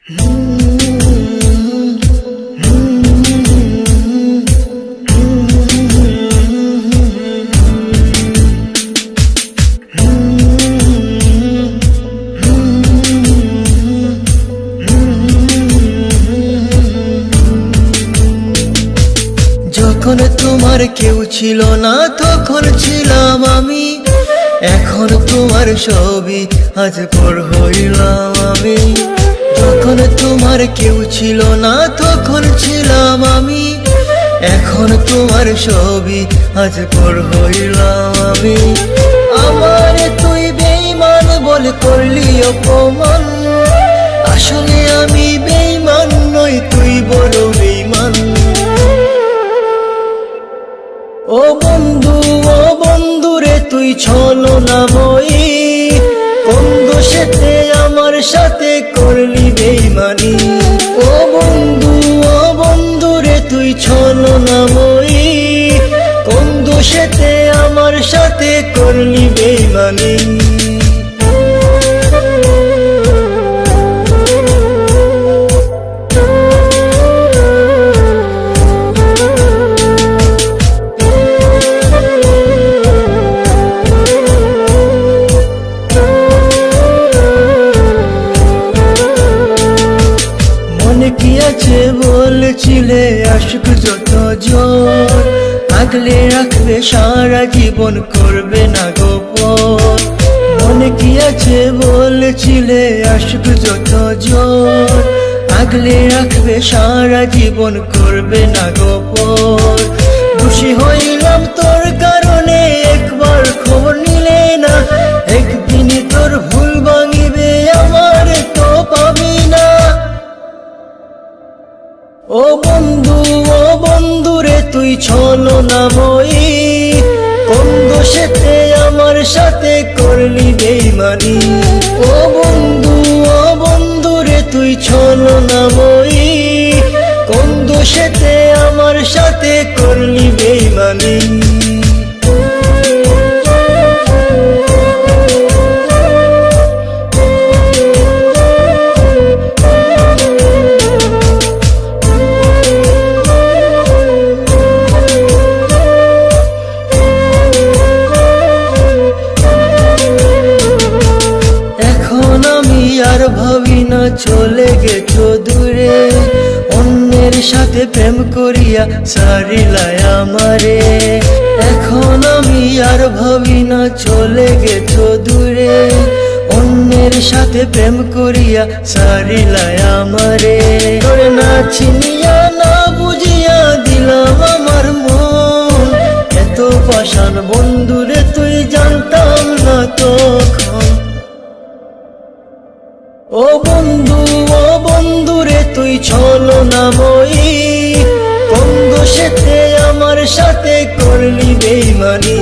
যখন তোমার কেউ ছিল না তখন ছিলাম আমি, এখন তোমার ছবি আজ পর হইলাম আমি। যখন তোমার কেউ ছিল না তখন ছিলাম আমি, এখন তোমার ছবি আজ পর হইলাম আমি। আমার তুই বেঈমান বলে করলি অপমান, আসলে আমি বেঈমান নই, তুই বড় বেঈমান। ও বন্ধু রে তুই ছলনাময়ী, কোন দোষেতে আমার সাথে করলি বেঈমানি। ও বন্ধু রে তুই ছলনাময়ী, কোন দোষেতে আমার সাথে করলি বেঈমানি। কি আছে বলছিলে আশিক যত জোর, আগলে রাখবে সারা জীবন করবে না গোপন। মনে কি আছে বলছিলে আশিক যত জোর, আগলে রাখবে সারা জীবন করবে না গোপন। খুশি হইলাম তোর কারণে একবার খবর নিলে না, একদিন তোর ভুল ভাঙিবে আমার তো পাবি না। ও বন্ধু রে তুই ছলনাময়ী, কোন দোষেতে আমার সাথে করলি বেঈমানি। ও বন্ধু রে তুই ছলনাময়ী, কোন দোষেতে আমার সাথে করলি বেঈমানি। আর ভাবি না চলে গেছো দূরে, অন্যের সাথে প্রেম করিয়া সারিলাই আমারে। এখন আমি আর ভাবি না চলে গেছো দূরে, অন্যের সাথে প্রেম করিয়া সারিলাই আমারে। তোরে না চিনিয়া না বুঝিয়া দিলাম আমার মন, এত পাষাণ বন্ধুরে তুই জানতাম না তখন। ও বন্ধু রে তুই ছলনাময়ী, কোন দোষেতে আমার সাথে করলি বেঈমানি।